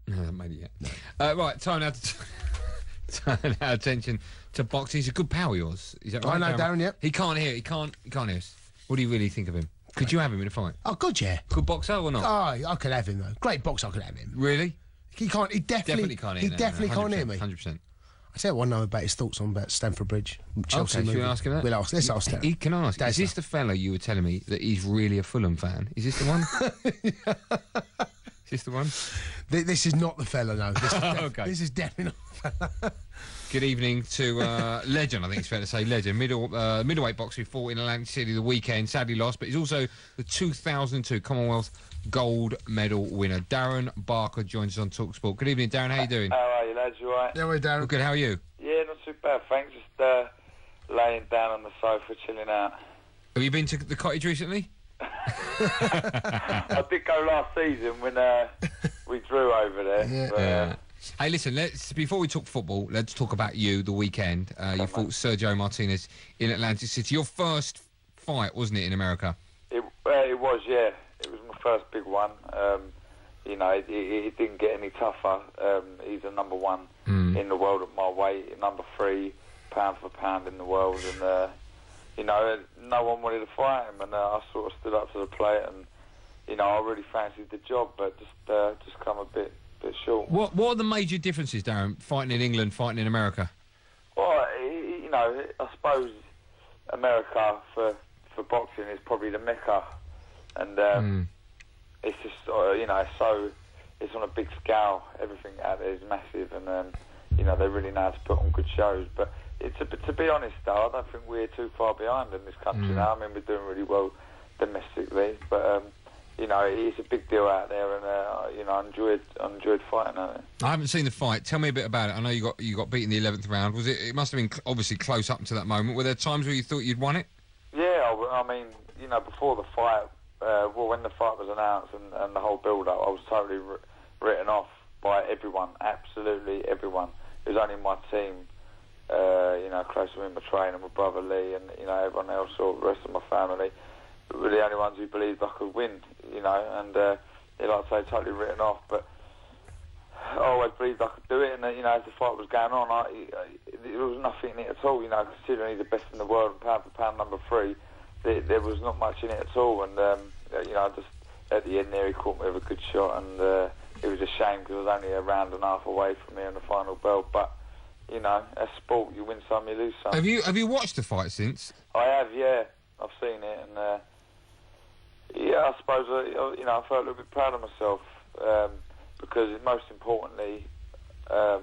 No, I haven't made it yet. Right, time now to turn our attention to boxing. He's a good pal of yours. Is that right? I know Darren, yep. He can't hear. He can't hear us. What do you really think of him? Could you have him in a fight? Oh, good, yeah. Good boxer or not? Oh, I could have him, though. Great boxer, I could have him. Really? He definitely can't hear. He definitely can't hear me. 100%. I tell you one know about his thoughts on about Stamford Bridge. Chelsea Okay, movie. should we ask him that? Let's ask him. Can I ask, is this the fella you were telling me that he's really a Fulham fan? Is this the one? Is this the one? This is not the fella, no. Okay. This is definitely not the fella. Good evening to legend, I think it's fair to say, legend. Middleweight boxer who fought in Atlantic City the weekend, sadly lost, but he's also the 2002 Commonwealth gold medal winner. Darren Barker joins us on TalkSport. Good evening, Darren. How you doing? How are you, lads? You all right? Yeah, we're Darren. Well, good. How are you? Yeah, not too bad, thanks. Just laying down on the sofa, chilling out. Have you been to the cottage recently? I did go last season when we drew over there. Yeah. But, Hey, listen, before we talk football, let's talk about you, the weekend. You fought Sergio Martinez in Atlantic City. Your first fight, wasn't it, in America? It was, yeah. It was my first big one. You know, it didn't get any tougher. He's a number one in the world at my weight, number 3 pound for pound in the world, and you know, no one wanted to fight him, and I sort of stood up to the plate, and you know, I really fancied the job, but just come a bit short. What are the major differences, Darren, fighting in England, fighting in America? Well, you know, I suppose America for boxing is probably the mecca, and it's just you know, it's on a big scale. Everything out there is massive, and you know, they really know how to put on good shows. But to be honest, though, I don't think we're too far behind in this country now. I mean, we're doing really well domestically, but you know, it's a big deal out there, and you know, I enjoyed fighting out there. I haven't seen the fight. Tell me a bit about it. I know you got beaten in the 11th round. Was it? It must have been obviously close up to that moment. Were there times where you thought you'd won it? Yeah, I mean, you know, before the fight, well, when the fight was announced and the whole build-up, I was totally written off by everyone, absolutely everyone. It was only my team, you know, close to me, my trainer, my brother Lee, and you know, everyone else, or the rest of my family, were the only ones who believed I could win, you know, and like I say, totally written off, but I always believed I could do it, and you know, as the fight was going on, there was nothing in it at all, you know, considering he's the best in the world and pound for pound number 3, there was not much in it at all, and you know, just at the end there he caught me with a good shot, and it was a shame because it was only a round and a half away from me on the final bell, but you know, as sport, you win some, you lose some. Have you watched the fight since? I have, yeah, I've seen it, and yeah, I suppose you know, I felt a little bit proud of myself because most importantly, I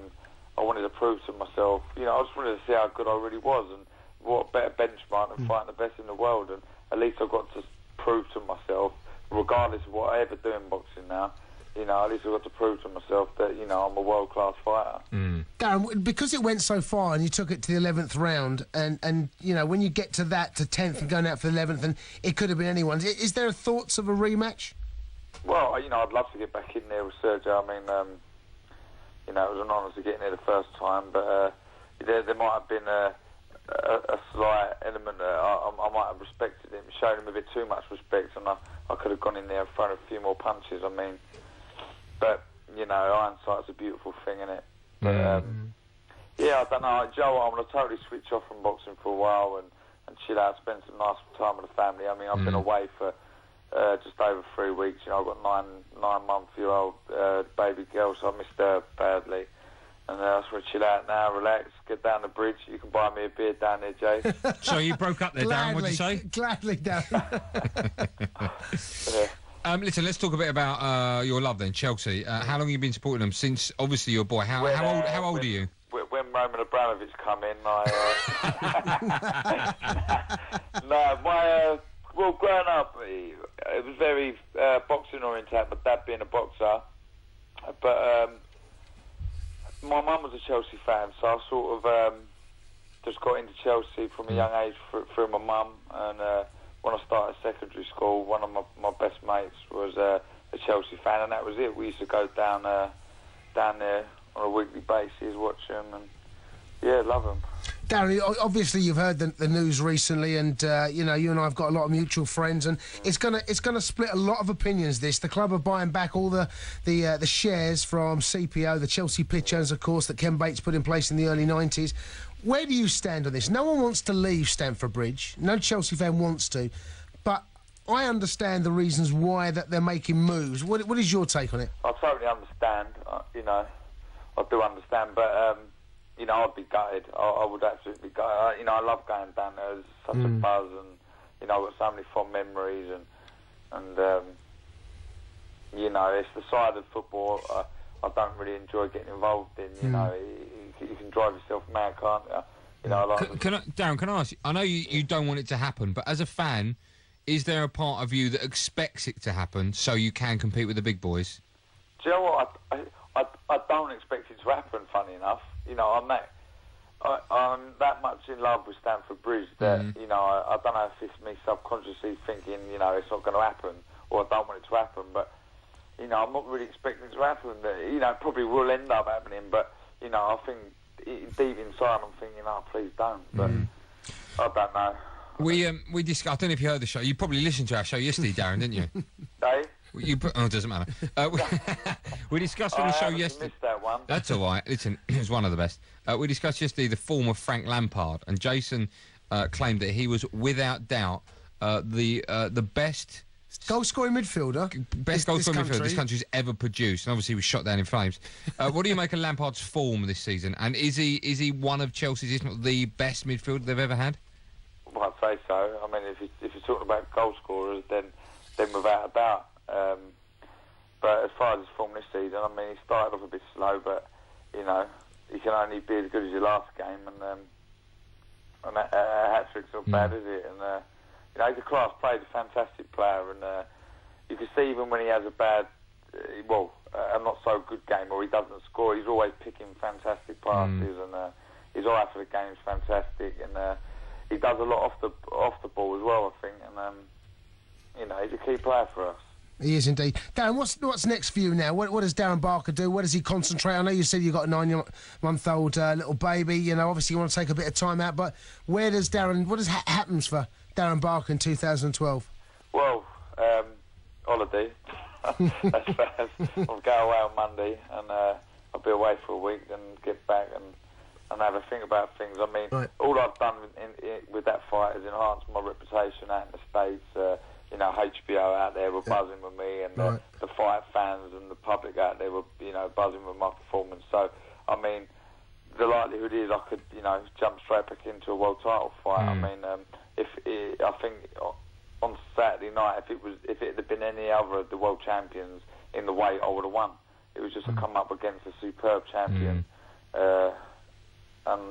wanted to prove to myself, you know, I just wanted to see how good I really was, and what better benchmark than fighting the best in the world, and at least I got to prove to myself, regardless of what I ever do in boxing now, you know, at least I got to prove to myself that, you know, I'm a world-class fighter. Darren, because it went so far and you took it to the 11th round, and you know, when you get to that, to 10th and going out for the 11th, and it could have been anyone's, is there thoughts of a rematch? Well, you know, I'd love to get back in there with Sergio. I mean, you know, it was an honour to get in there the first time, but there might have been a slight element that I might have respected him, shown him a bit too much respect, and I could have gone in there and thrown a few more punches. I mean, but you know, hindsight's a beautiful thing, isn't it? But yeah, I don't know, Joe, I'm going to totally switch off from boxing for a while and chill out, spend some nice time with the family. I mean, I've been away for just over 3 weeks. You know, I've got 9-month-old baby girl, so I missed her badly. And I just want to chill out now, relax, get down the bridge. You can buy me a beer down there, Jay. So you broke up there, Darren, what'd you say? Gladly, Darren. Yeah. Listen, let's talk a bit about your love then, Chelsea. How long have you been supporting them? Since, obviously, you're a boy. How old are you? When Roman Abramovich come in, no, well, growing up, it was very boxing oriented, but Dad being a boxer. But my mum was a Chelsea fan, so I sort of just got into Chelsea from a young age through my mum. And when I started secondary school, one of my best mates was a Chelsea fan, and that was it. We used to go down there on a weekly basis, watch them, and yeah, love them. Darren, obviously you've heard the news recently, and you know, you and I have got a lot of mutual friends, and it's gonna split a lot of opinions. The club are buying back all the shares from CPO, the Chelsea pitch owners, of course, that Ken Bates put in place in the early 90s. Where do you stand on this? No one wants to leave Stamford Bridge. No Chelsea fan wants to, but I understand the reasons why that they're making moves. What is your take on it? I totally understand. You know, I do understand, but. You know, I'd be gutted. I would absolutely be gutted. You know, I love going down there. There's such a buzz, and you know, I've got so many fond memories, and you know, it's the side of football I don't really enjoy getting involved in. You know, you can drive yourself mad, can't you? You know, Darren, can I ask you? I know you don't want it to happen, but as a fan, is there a part of you that expects it to happen so you can compete with the big boys? Do you know what? I don't expect it to happen. Funny enough. You know, I'm that much in love with Stamford Bridge that, you know, I don't know if it's me subconsciously thinking, you know, it's not going to happen, or I don't want it to happen, but, you know, I'm not really expecting it to happen. You know, it probably will end up happening, but, you know, I think deep inside I'm thinking, oh, please don't, but I don't know. We discussed, I don't know if you heard the show, you probably listened to our show yesterday, Darren, didn't you? Dave? It doesn't matter. We discussed on the show yesterday. Missed that one. That's all right. Listen, it was one of the best. We discussed yesterday the form of Frank Lampard, and Jason claimed that he was, without doubt, the best goal-scoring midfielder. Best goal-scoring midfielder this country's ever produced, and obviously he was shot down in flames. What do you make of Lampard's form this season? And is he one of Chelsea's, if not the best midfielder they've ever had? Well, I'd say so. I mean, if you're talking about goal scorers, then without a doubt. But as far as his form this season, I mean, he started off a bit slow, but you know, you can only be as good as your last game, and a hat-trick's not bad, is it? And you know, he's a class player, he's a fantastic player, and you can see even when he has a bad, a not so good game, or he doesn't score, he's always picking fantastic passes, and his eye for the game is fantastic, and he does a lot off the ball as well, I think, and you know, he's a key player for us. He is indeed. Darren, what's next for you now? What does Darren Barker do? Where does he concentrate? I know you said you've got a 9-month-old little baby. You know, obviously you want to take a bit of time out, but what happens for Darren Barker in 2012? Well, holiday. That's fast. I'll go away on Monday, and I'll be away for a week, and get back and have a think about things. I mean, all I've done with that fight is enhanced my reputation out in the States. You know, HBO out there were buzzing with me, and the fight fans and the public out there were, you know, buzzing with my performance. So, I mean, the likelihood is I could, you know, jump straight back into a world title fight. I mean, I think on Saturday night, if it had been any other of the world champions in the weight, I would have won. It was just to come up against a superb champion, and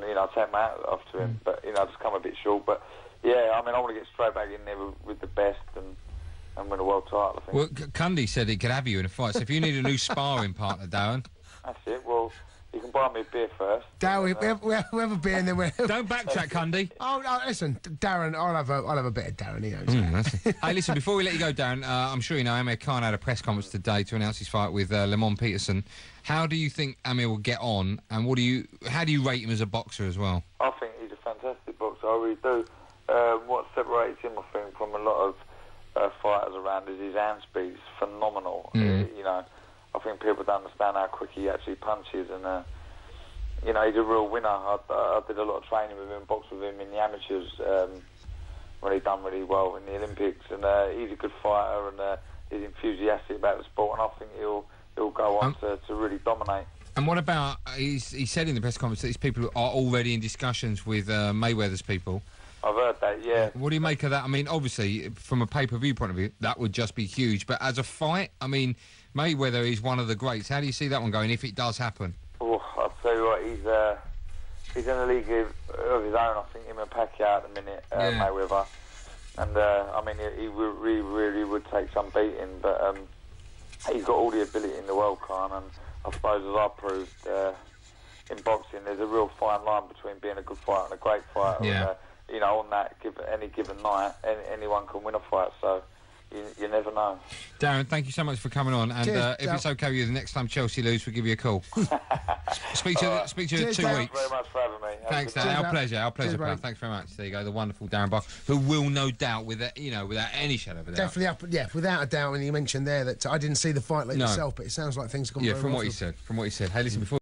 you know, I take my hat off to him. But you know, I just come a bit short. But yeah, I mean, I want to get straight back in there with the best and win a world title, I think. Well, Cundy said he could have you in a fight, so if you need a new sparring partner, Darren... That's it. Well, you can buy me a beer first. Darren, we'll have a beer and then we'll... Don't backtrack, Cundy. Oh, listen, Darren, I'll have a bit of Darren, he knows. Hey, listen, before we let you go, Darren, I'm sure you know Amir Khan had a press conference today to announce his fight with Lemon Peterson. How do you think Amir will get on, and how do you rate him as a boxer as well? I think he's a fantastic boxer, I really do. What separates him, I think, from a lot of fighters around is his hand speed is phenomenal. You know, I think people don't understand how quick he actually punches, and you know, he's a real winner. I did a lot of training with him, boxed with him in the amateurs when he done really well in the Olympics, and he's a good fighter, and he's enthusiastic about the sport, and I think he'll go on to really dominate. And what about, he said in the press conference that these people are already in discussions with Mayweather's people. I've heard that, yeah. What do you make of that? I mean, obviously, from a pay-per-view point of view, that would just be huge. But as a fight, I mean, Mayweather is one of the greats. How do you see that one going if it does happen? Oh, I'll tell you what, he's in a league of his own. I think him and Pacquiao at the minute, Mayweather. And, I mean, he really would take some beating. But he's got all the ability in the world, Khan. And I suppose, as I proved in boxing, there's a real fine line between being a good fighter and a great fighter. Yeah. And, you know, on any given night, anyone can win a fight, so you never know. Darren, thank you so much for coming on, and if it's okay with you, the next time Chelsea lose, we'll give you a call. Speak to you in 2 weeks. Thanks very much for having me. Thanks, Dan. Our pleasure. Our pleasure, pal. Thanks very much. There you go. The wonderful Darren Barker, who will no doubt, without any shadow of a doubt. Definitely up, yeah, without a doubt. And you mentioned there that I didn't see the fight like yourself, but it sounds like things are going very well. From what he said. Hey, listen, before